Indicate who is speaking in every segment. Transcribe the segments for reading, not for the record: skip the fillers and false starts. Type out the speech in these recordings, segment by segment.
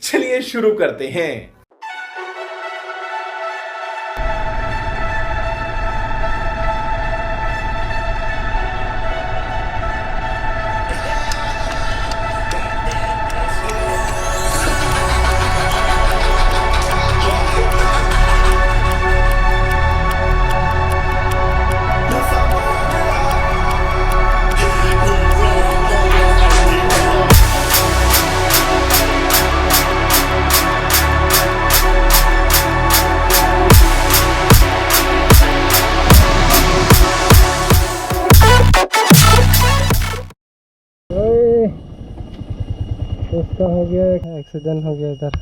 Speaker 1: चलिए शुरू करते हैं।
Speaker 2: उसका हो गया, एक्सीडेंट हो गया इधर।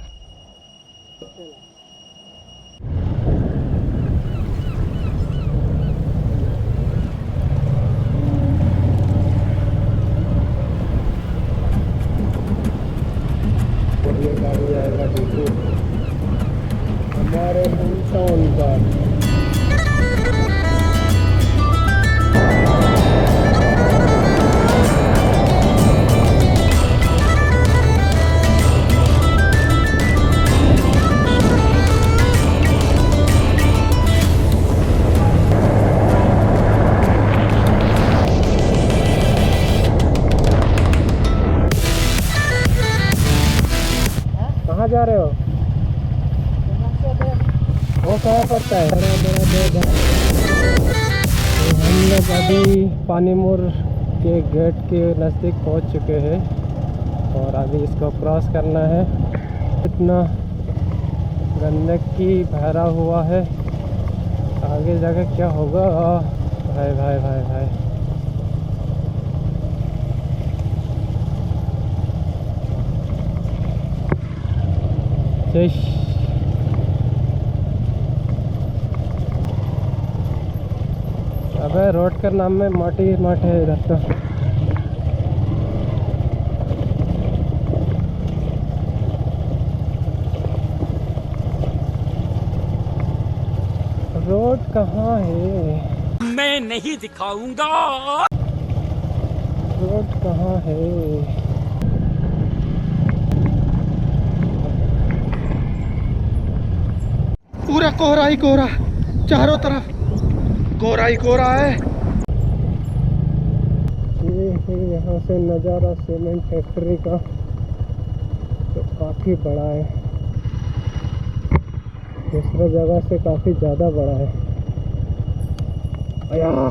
Speaker 2: और ये गाड़ी आएगा देखो हमारे टाउन पर। कहाँ जा रहे हो? वो कहाँ पड़ता है? बड़ा बड़ा बैग है। हम लोग अभी पानीमुर के गेट के नज़दीक पहुँच चुके हैं और अभी इसको क्रॉस करना है। इतना गंदगी भरा हुआ है, आगे जाकर क्या होगा? भाई भाई भाई भाई, अबे रोड का नाम में माटी माट है इधर तो। रोड कहाँ है?
Speaker 3: मैं नहीं दिखाऊंगा।
Speaker 2: रोड कहाँ है?
Speaker 4: पूरा कोहरा ही कोहरा, चारों तरफ कोहरा ही कोहरा है।
Speaker 2: ये है यहाँ से नज़ारा सीमेंट फैक्ट्री का, तो काफ़ी बड़ा है, दूसरा जगह से काफ़ी ज़्यादा बड़ा है। आया आना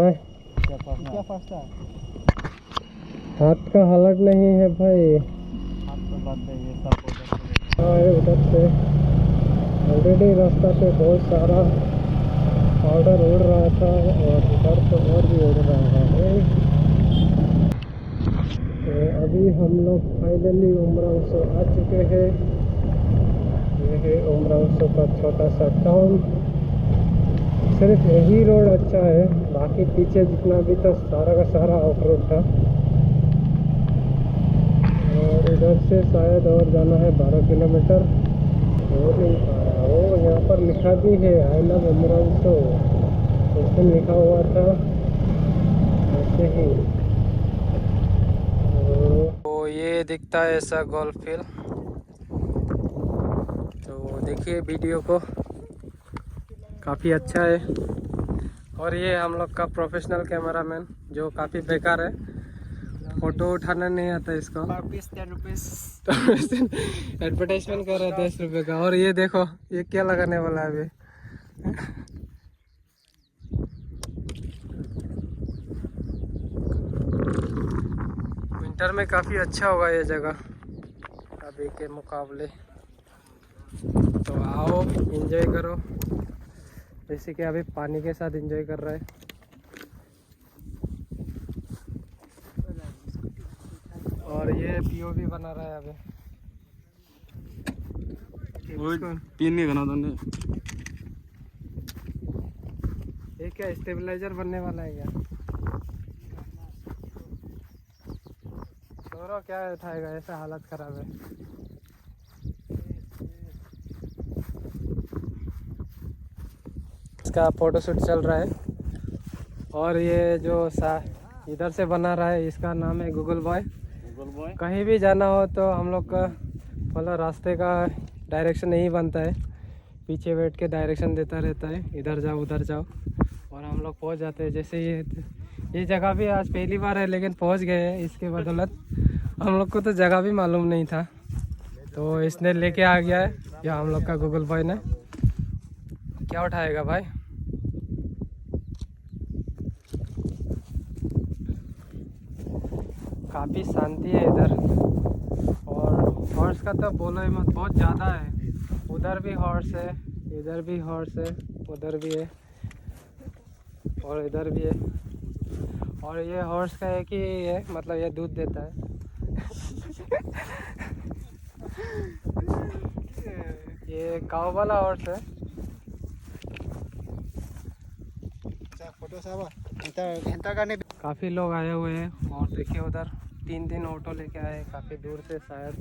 Speaker 2: है। हाथ का हालत नहीं है भाई। उधर से ऑलरेडी रास्ता पे बहुत सारा पाउडर उड़ रहा था और इधर तो और भी उड़ रहा है। तो अभी हम लोग फाइनली उमरांसो आ चुके हैं। ये है उमरांसो का छोटा सा टाउन। सिर्फ यही रोड अच्छा है, बाकी पीछे जितना भी था सारा का सारा ऑफ रोड था। और इधर से शायद और जाना है 12 किलोमीटर। हो नहीं पा रहा। वो यहाँ पर लिखा भी है आई लव उमरांसो, उस दिन लिखा हुआ था ऐसे ही। तो ये दिखता है ऐसा गोल्फ फील्ड। तो देखिए वीडियो को, काफ़ी अच्छा है। और ये हम लोग का प्रोफेशनल कैमरामैन जो काफ़ी बेकार है, फोटो उठाना नहीं आता इसको। एडवर्टाइजमेंट कर रहा है 10 रुपये का। और ये देखो ये क्या लगाने वाला है अभी। विंटर में काफ़ी अच्छा होगा ये जगह अभी के मुकाबले। तो आओ एंजॉय करो, जैसे कि अभी पानी के साथ एंजॉय कर रहा है। और ये पीओवी बना रहा है अभी।
Speaker 4: पिन नहीं बना था।
Speaker 2: ये क्या स्टेबलाइजर बनने वाला है क्या? छोरो क्या उठाएगा, ऐसा हालत खराब है। इसका फोटोशूट चल रहा है। और ये जो इधर से बना रहा है इसका नाम है गूगल बॉय। कहीं भी जाना हो तो हम लोग का मतलब रास्ते का डायरेक्शन नहीं बनता है, पीछे बैठ के डायरेक्शन देता रहता है, इधर जाओ उधर जाओ, और हम लोग पहुंच जाते हैं। जैसे ये जगह भी आज पहली बार है लेकिन पहुंच गए हैं इसके बदौलत। हम लोग को तो जगह भी मालूम नहीं था, तो इसने लेके आ गया है या हम लोग का गूगल भाई ने। क्या उठाएगा भाई? काफ़ी शांति है इधर, और हॉर्स का तो बोलो ही मत, बहुत ज़्यादा है। उधर भी हॉर्स है, इधर भी हॉर्स है, उधर भी है और इधर भी है। और ये हॉर्स का एक ही है, मतलब ये दूध देता है। ये काऊ वाला हॉर्स है।
Speaker 4: फोटो साहब
Speaker 2: काफ़ी लोग आए हुए हैं, और देखिए उधर 3 ऑटो लेके आए हैं काफ़ी दूर से, शायद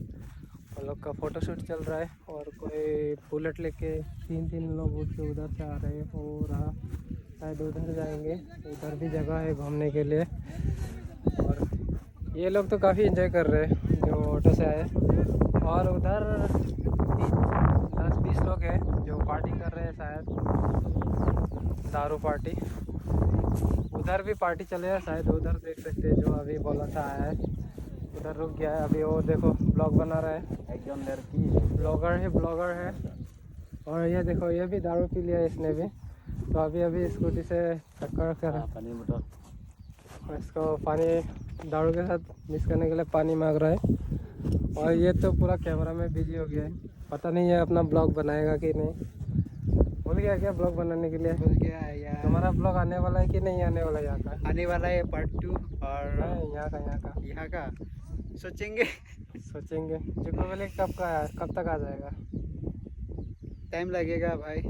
Speaker 2: उन लोग का फ़ोटोशूट चल रहा है। और कोई बुलेट लेके 3 लोग उसके उधर से आ रहे हैं, और शायद उधर जाएंगे, उधर भी जगह है घूमने के लिए। और ये लोग तो काफ़ी एंजॉय कर रहे हैं जो ऑटो से आए। और उधर 10-20 लोग हैं जो पार्टी कर रहे हैं, शायद दारू पार्टी। उधर भी पार्टी चलेगा शायद, उधर देख सकते हैं जो अभी बोला था आया है, उधर रुक गया है अभी। वो देखो ब्लॉग बना रहा है, एकदम लड़की ब्लॉगर है। और ये देखो ये भी दारू पी लिया इसने भी, तो अभी स्कूटी से टक्कर कर और इसको पानी दारू के साथ मिक्स करने के लिए पानी मांग रहा है। और ये तो पूरा कैमरा में बिजी हो गया है, पता नहीं है अपना ब्लॉग बनाएगा कि नहीं। भूल गया क्या ब्लॉग बनाने के लिए?
Speaker 4: भूल गया यार।
Speaker 2: हमारा ब्लॉग आने वाला है कि नहीं आने वाला? यहाँ का
Speaker 4: आने वाला है पार्ट 2, और
Speaker 2: यहाँ का
Speaker 4: सोचेंगे
Speaker 2: जुको वाले कब तक आ जाएगा?
Speaker 4: टाइम लगेगा भाई।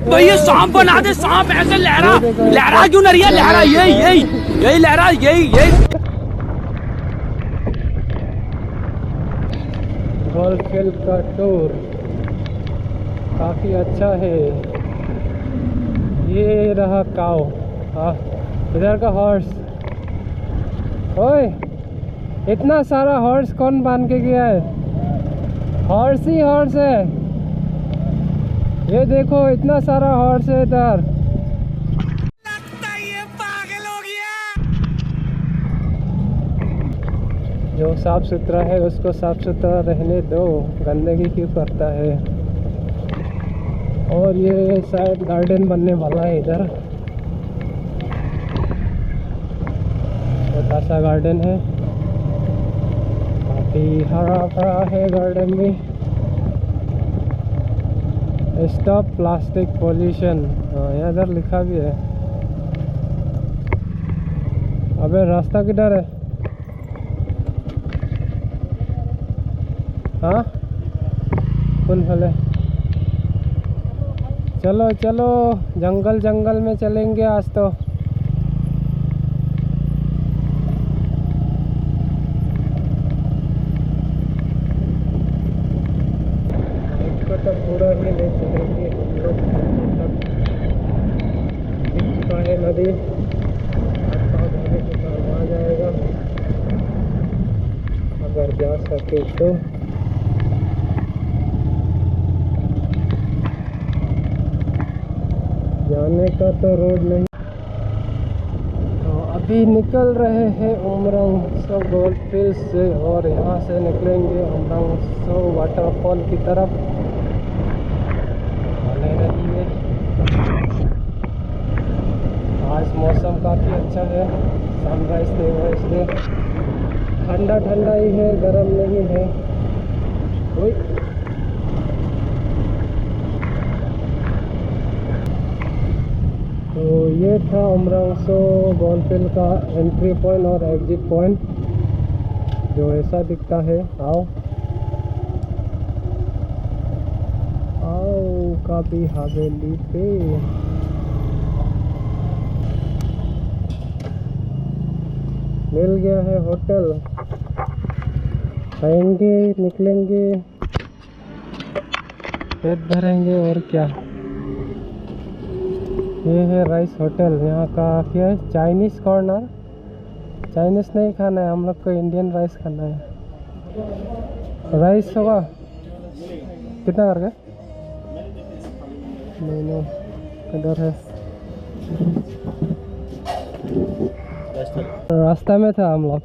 Speaker 3: तो ये सांप बना दे, सांप ऐसे लहरा क्यों नहीं रही है? लहरा यही लहरा यही।
Speaker 2: गोल्फील्ड का टूर काफ़ी अच्छा है। ये रहा काऊ, इधर का हॉर्स। ओए इतना सारा हॉर्स कौन बांध के गया है? हॉर्स ही हॉर्स है, ये देखो इतना सारा हॉर्स है इधर।
Speaker 3: लगता है ये पागल हो गया।
Speaker 2: जो साफ सुथरा है उसको साफ सुथरा रहने दो, गंदगी क्यों करता है? और ये शायद गार्डन बनने वाला है इधर, छोटा सा गार्डन है, काफ़ी हरा भरा है गार्डन भी। स्टॉप प्लास्टिक पोल्यूशन, यहाँ इधर लिखा भी है। अबे रास्ता किधर है? हाँ कौन भले, चलो चलो जंगल में चलेंगे आज तो। इसको तो पूरा ही ले चलेंगे हम लोग, तक है नदी, जाने के काम आ जाएगा अगर जा सके तो। जाने का तो रोड नहीं, तो अभी निकल रहे हैं उमरंगसो गोल्फील्ड से, और यहाँ से निकलेंगे उमरंगसो वाटरफॉल की तरफ। बने रहिए। आज मौसम काफ़ी अच्छा है, सनराइज नहीं हुआ इसलिए ठंडा ही है, गर्म नहीं है। तो ये था उमरंगसो गोल्फील्ड का एंट्री पॉइंट और एग्जिट पॉइंट, जो ऐसा दिखता है। आओ काफी हवेली पे। मिल गया है होटल, खाएंगे, निकलेंगे, पेट भरेंगे और क्या। ये है राइस होटल, यहाँ का क्या है, चाइनीज़ कॉर्नर। चाइनीज नहीं खाना है, हम लोग को इंडियन राइस खाना है। राइस होगा कितना करके? नहीं इधर है। रास्ता में था हम लोग।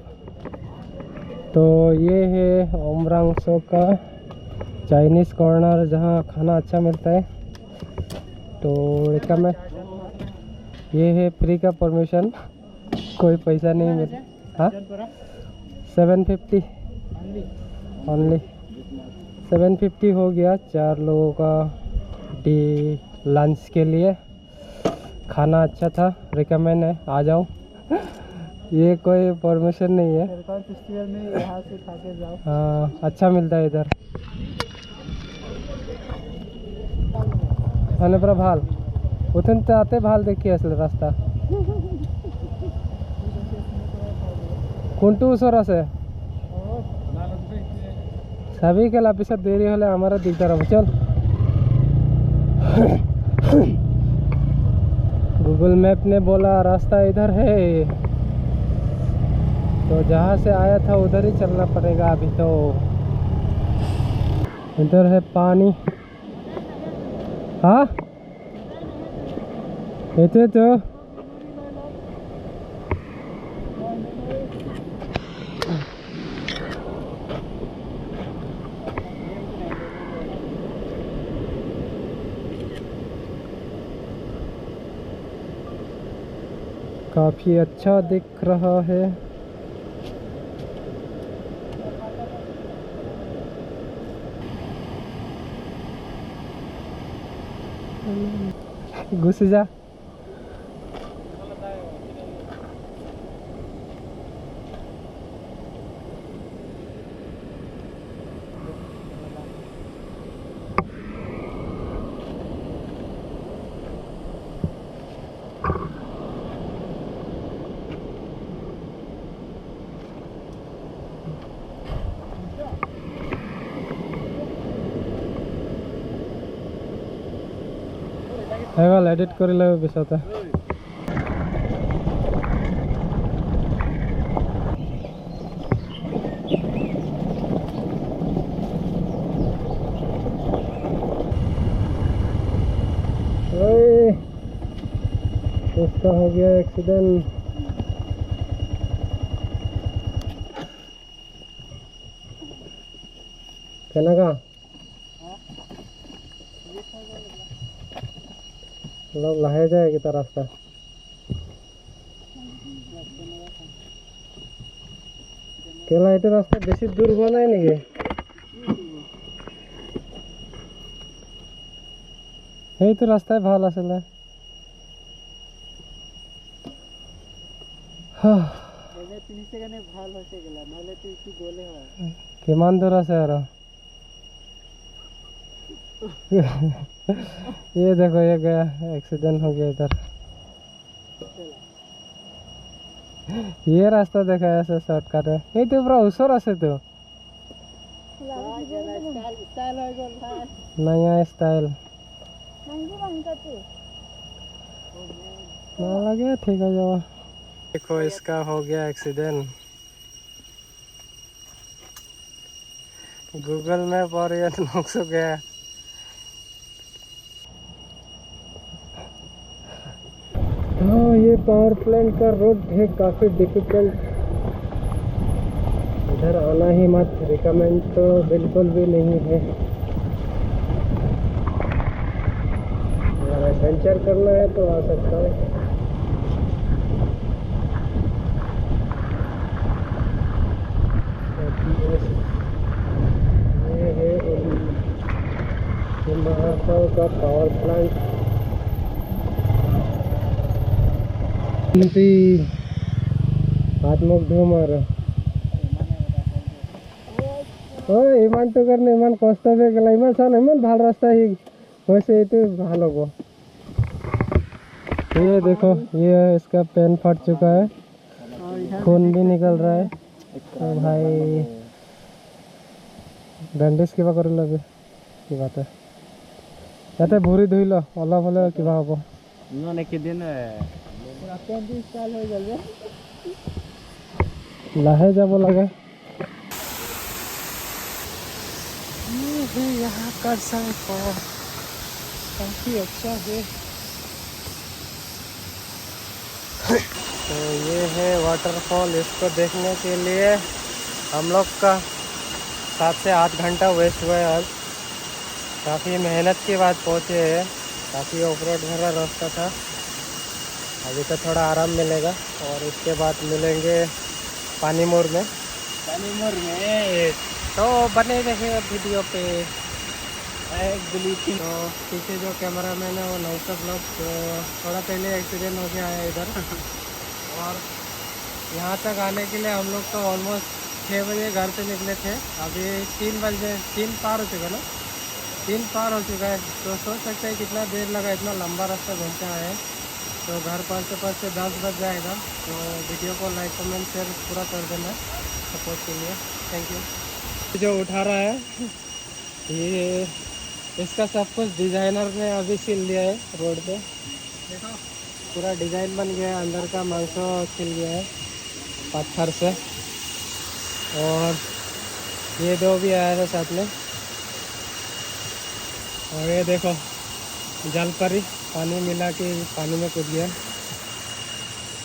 Speaker 2: तो ये है उमरांगसो का चाइनीज़ कॉर्नर जहाँ खाना अच्छा मिलता है। तो रिकमेंड, ये है फ्री का परमिशन, कोई पैसा नहीं मिल। हाँ 750 ओनली 750 हो गया 4 लोगों का लंच के लिए। खाना अच्छा था, रिकमेंड है, आ जाओ। ये कोई परमिशन नहीं है, फेस्टिवल में यहाँ से खा के जाओ। हाँ अच्छा मिलता है इधर। पर ভাল उतन आते ভাল देखिए असले रास्ता কোনটো ওচৰ আছে सभी के लापिसत देरी होले हमारा दिखदार हो। चल गूगल मैप ने बोला रास्ता इधर है, तो जहाँ से आया था उधर ही चलना पड़ेगा अभी। तो इधर है पानी। हाँ इतने तो काफी अच्छा दिख रहा है। घुस जा। एडिट कर ले पिछते उसका हो गया एक्सीडेंट। कहना का लोग लाहे जाए कि रास्ता केला ये रास्ता बेसि दूर हुआ ना निके ये तो रास्ता ভাল आছিলে। किमान दूर আছে আৰু ये देखो ये गया, एक्सीडेंट हो गया इधर। ये रास्ता देखा ऐसे शॉर्टकट है, ये तो पूरा ऊसर আছে तो नया स्टाइल ना लगे। ठीक है जाओ। देखो इसका हो गया एक्सीडेंट। गूगल मैप और ये नुकस गया। हाँ ये पावर प्लांट का रोड है काफ़ी डिफिकल्ट, इधर आना ही मत, रिकमेंड तो बिल्कुल भी नहीं है। अगर एडवेंचर करना है तो आ सकता है। ये है उमरांगसो का पावर प्लांट। हाथ मुख धो मार इमान तो करने इमान कष्ट गला इमान सान इमान ভাল रास्ता ही वैसे तो ভাল होगा। ये देखो ये इसका पेन फट चुका है, खून भी निकल रहा है। तो भाई बैंडेज किबा कर लगे कि बात है याते भूरी धुई लो अलग हले किबा हबो न नेके दिन पेन स्टाइल हो गल लाहे जब लगे ये है यहाँ का सनफॉल, काफ़ी अच्छा है। तो ये है वाटरफॉल, इसको देखने के लिए हम लोग का 7 से 8 घंटा वेस्ट हुआ है आज। काफ़ी मेहनत के बाद पहुँचे हैं, काफ़ी ऑफ रोड भरा रास्ता था। अभी तो थोड़ा आराम मिलेगा और इसके बाद मिलेंगे पानीमोर में। तो बने रहे वीडियो पे। तो पीछे जो कैमरा मैन है वो नौसर ब्लॉग, तो थोड़ा पहले एक्सीडेंट हो गया है इधर। और यहाँ तक आने के लिए हम लोग तो ऑलमोस्ट 6 बजे घर से निकले थे, अभी 3 बजे 3 पार हो चुका ना, 3 पार हो चुका है। तो सोच सकते हैं कितना देर लगा, इतना लंबा रास्ता घूमते आए हैं। तो घर पहुँचते 10 बज जाएगा। तो वीडियो को लाइक कमेंट शेयर पूरा कर देना सपोर्ट के लिए, थैंक यू। जो उठा रहा है ये इसका सब कुछ डिज़ाइनर ने अभी सिल दिया है रोड पे, देखो पूरा डिज़ाइन बन गया है। अंदर का मांसो सिल गया है पत्थर से। और ये दो भी आया था साथ में। और ये देखो जलपरी पानी मिला के पानी में कूद गया।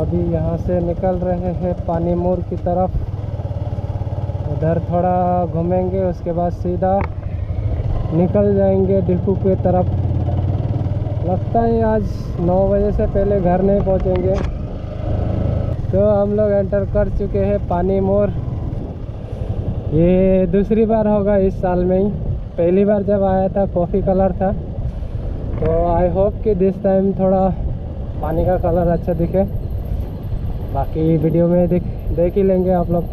Speaker 2: अभी यहाँ से निकल रहे हैं पानीमोर की तरफ, उधर थोड़ा घूमेंगे, उसके बाद सीधा निकल जाएंगे डिफू की तरफ। लगता है आज 9 बजे से पहले घर नहीं पहुँचेंगे। तो हम लोग एंटर कर चुके हैं पानीमोर। ये दूसरी बार होगा इस साल में ही, पहली बार जब आया था कॉफ़ी कलर था। तो आई होप कि दिस टाइम थोड़ा पानी का कलर अच्छा दिखे। बाकी वीडियो में देख ही लेंगे आप लोग।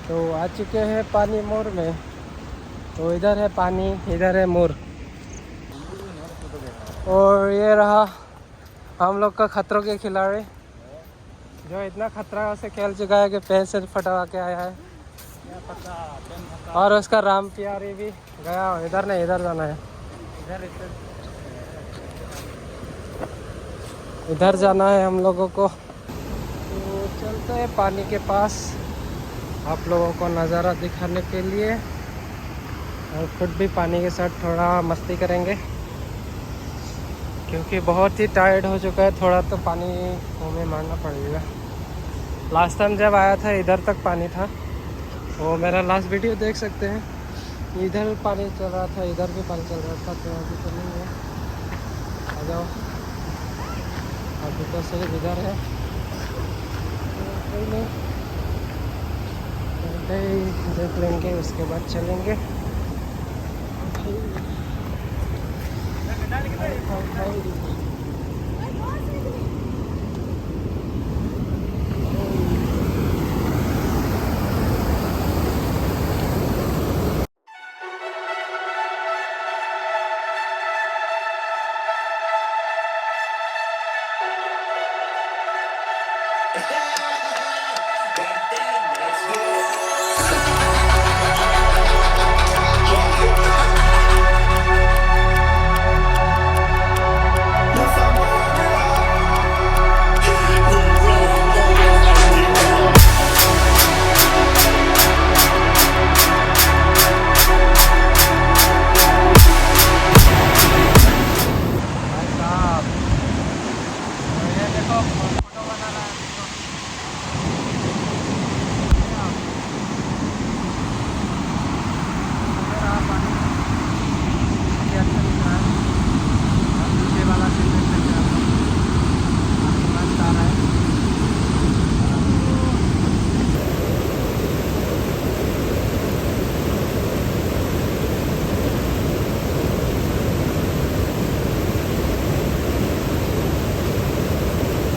Speaker 2: तो आ चुके हैं पानीमोर में। तो इधर है पानी, इधर है मोर। और ये रहा हम लोग का खतरों के खिलाड़ी, जो इतना खतरा से खेल चुका है कि पैर से फटवा के आया है। और उसका राम प्यारी भी गया, इधर नहीं इधर जाना है, इधर जाना है हम लोगों को। तो चलते हैं पानी के पास आप लोगों को नज़ारा दिखाने के लिए, और खुद भी पानी के साथ थोड़ा मस्ती करेंगे, क्योंकि बहुत ही टायर्ड हो चुका है। थोड़ा तो पानी मुँह में मारना पड़ेगा। लास्ट टाइम जब आया था इधर तक पानी था, वो मेरा लास्ट वीडियो देख सकते हैं। इधर पानी चल रहा था, इधर भी पानी चल रहा था। तो अभी तो नहीं है, आ जाओ। अभी तो सिर्फ इधर है, कोई नहीं, देख लेंगे उसके बाद चलेंगे।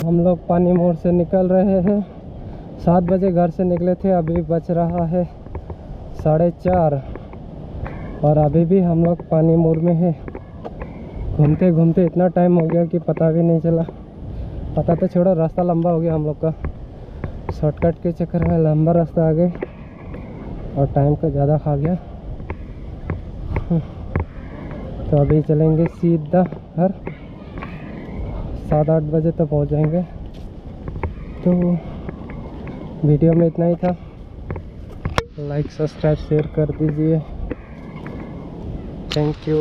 Speaker 2: हम लोग पानीमोर से निकल रहे हैं। 7 बजे घर से निकले थे, अभी बज रहा है 4:30 और अभी भी हम लोग पानीमोर में हैं। घूमते घूमते इतना टाइम हो गया कि पता भी नहीं चला। पता तो छोड़ो, रास्ता लंबा हो गया हम लोग का। शॉर्टकट के चक्कर में लंबा रास्ता आ गए और टाइम का ज़्यादा खा गया। तो अभी चलेंगे सीधा घर, 7-8 बजे तक पहुंच जाएंगे। तो वीडियो में इतना ही था। लाइक सब्सक्राइब शेयर कर दीजिए। Thank you.